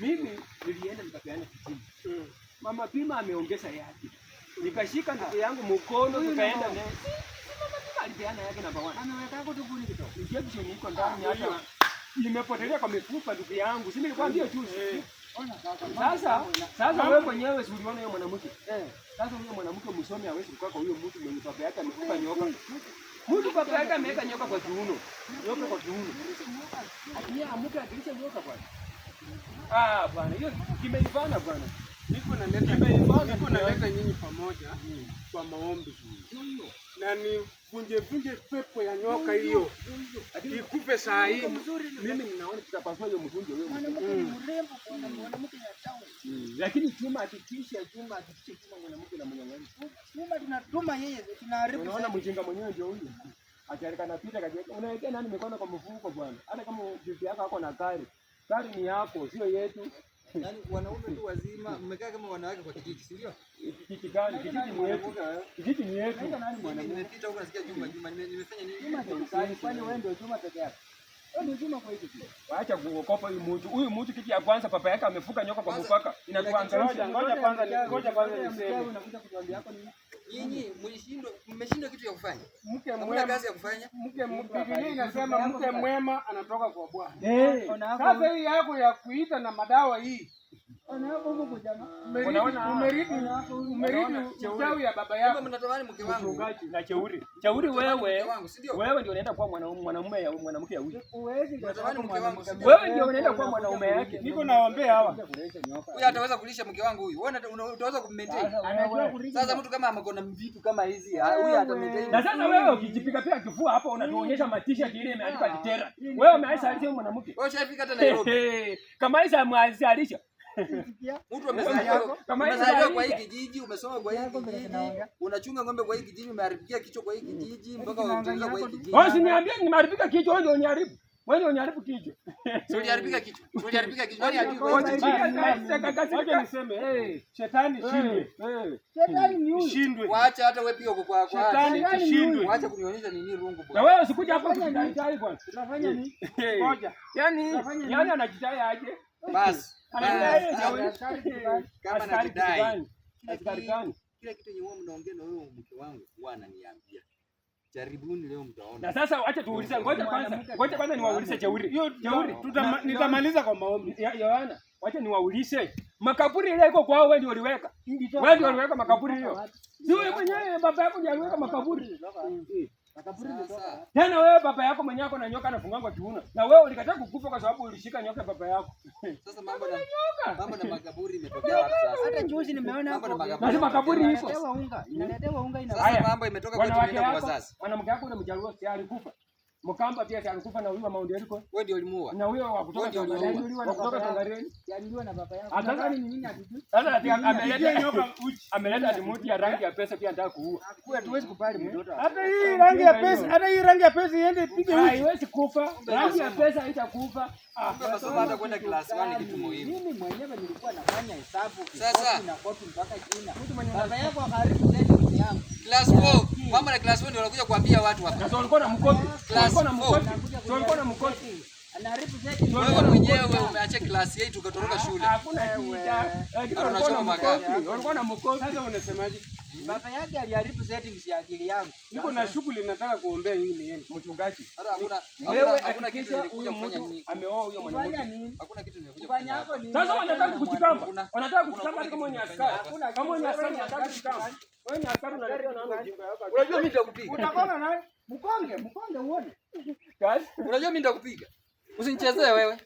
Mimi nilienda nikapeana kijiji. Mama Pima ameongeza yake. Nikashika ndugu yangu mkono tukaenda naye. Mama Pima alipeana yake namba 1. Anaweka hapo tu buni kidogo. Injection iko ndani hata imepotelea kwa mifupa ndugu yangu. Si nilikwambia juzi. Sasa wewe mwenyewe si uliona yule mwanamke? Sasa huyo mwanamke msomi hawezi kukaa kwa huyo mtu mwenye baba yake amekufa nyoka. Mtu baba yake ameweka nyoka kwa kiuno. Nyoka kwa kiuno. Akiye amuke akilisha nyoka bwana. Bwana, hiyo kimeifana bwana. Niko naleta nyinyi pamoja kwa maombi. Na vunje pepo ya nyoka hiyo. Ikupe saa hii. Mimi ninaona tutapaswa hiyo mvunje wewe. Mrembo kwa mwanamke ya town. Lakini chuma hakikisha mwanamke na mnyang'anyi. Chuma tunatuma yeye tunaharibu. Unaona mjinga mwenyewe ndio huyo. Akiarika napita kaje. Unawekea nani mikono kwa mfuko bwana? Hata kama bibi yako ako na gari. Gari ni yako, sio yetu. Yaani wanaume tu wazima mmekaa kama wanawake kwa kijiji, si ndio? Kijiji gani? Kijiji ni yetu. Kijiji ni yetu. Mimi nimepita huko nasikia Juma nimefanya nini? Kwani wewe ndio Juma peke yako? Wewe ndio Juma kwa hiyo. Waacha kuokopa huyu mtu kitu ya kwanza papa yake amefuka nyoka kwa mpaka. Inakuangalia. Ngoja kwanza niseme. Unakuja kutuambia yako nini? Nyinyi mmeshindwa kitu ya kufanya. Mke mwema kazi ya kufanya. Biblia inasema mke mwema anatoka kwa Bwana. Sasa hii yako ya kuita na madawa hii. Umeridi uchawi ya baba yako. Mnatamani mke wangu na Chauri wewe ndio unaenda kwa mwanamume ya mwanamke ya huyu. Mnatamani mke wangu. Wewe ndio unaenda kwa mwanaume yake. Niko nawaambia hawa. Huyu ataweza kulisha mke wangu huyu. Wewe utaweza kummaintain. Sasa mtu kama amekona vitu kama hizi, huyu atamaintain. Na sasa wewe ukijipika pia kifua hapa unatuonyesha matisha ile imeandikwa Kitera. Wewe umeaisha alisha mwanamke. Wewe ushafika hata Nairobi. Kama Aisha mwazalisha. Mtu umezaliwa kwa hii kijiji, umesoma kwa hii kijiji, unachunga ng'ombe kwa hii kijiji, umeharibikia kichwa kwa hii kijiji mpaka unaanza kwa hii kijiji. Wewe usiniambie nimeharibika kichwa, wewe ndio uniharibu. Wewe ndio uniharibu kichwa. Uliharibika kichwa. Nani alikuwa? Acha niseme, shetani shindwe. Shetani shindwe. Waacha hata wewe pia uko kwa shetani shindwe. Waacha kunionyesha nini rungu bwana. Na wewe usikuja hapa kujidai bwana. Tunafanya nini? Ngoja. Yaani anajidai aje? Basi. Kama anajidai. Kila kitu yenye mnaongea na wewe mke wangu huwa ananiambia. Jaribuni leo mtaona. Na sasa acha tuulize, ngoja kwanza niwaulize Chauri. Nitamaliza kwa maombi. Yohana, acha niwaulize. Makaburi ile iko kwao wewe ndio uliweka. Wewe ndio uliweka makaburi hiyo. Si wewe mwenyewe baba yako ndiye aliweka makaburi. Makaburi ndio. Tena wewe baba yako mwenyewe ako na nyoka anafungangwa kiuno. Na wewe ulikataa kukufa kwa sababu ulishika nyoka baba yako. Sasa mambo na makaburi imetokea wapi sasa? Hata juzi nimeona hapo. Na makaburi iko. Inaletewa unga Sasa mambo imetoka kwetu tunaenda kwa wazazi. Mwanamke wako ule mjaluo tayari kufa. Mkamba pia alikufa na huyo Mount Elgon. Wewe ndio ulimuua. Na huyo wa kutoka Tanzania. Aliuliwa na baba yako. Hata ni nini atujui? Sasa ameleta nyoka uchi. Ameleta remote ya rangi ya pesa pia anataka kuua. Hatuwezi kubali mtoto. Hata hii rangi ya pesa iende ipige uchi. Haiwezi kufa. Rangi ya pesa haitakufa. Unasoma hata kwenda class 1 kitu muhimu. Mimi mwenyewe nilikuwa nafanya hesabu sasa na kopi mpaka jina. Baba yako karibu zaidi mtu yangu. Class 4. Mama na class 4 ndio wanakuja kuambia watu hapa. Na walikuwa na mkopi. Walikuwa na mkopi. Anaharibu zaidi. Wewe mwenyewe umeacha class 8 ukatoroka shule. Hakuna shida. Unachoma magari. Walikuwa na mkopi. Sasa unasemaje? Baba yake aliharibu settings ya akili yangu. Niko na shughuli nataka kuombea yule yeye mchungaji. Hakuna kitu nilikuja kufanya nini? Ameoa huyo mwanamke. Hakuna kitu nilikuja kufanya hapa. Sasa wanataka kujikamba. Wanataka kujikamba kama ni askari. Kama ni askari wanataka kujikamba. Wewe ni askari unaleta na mjinga yako. Unajua mimi nitakupiga. Utaona naye? Mkonge uone. Guys, unajua mimi nitakupiga. Usinichezee wewe.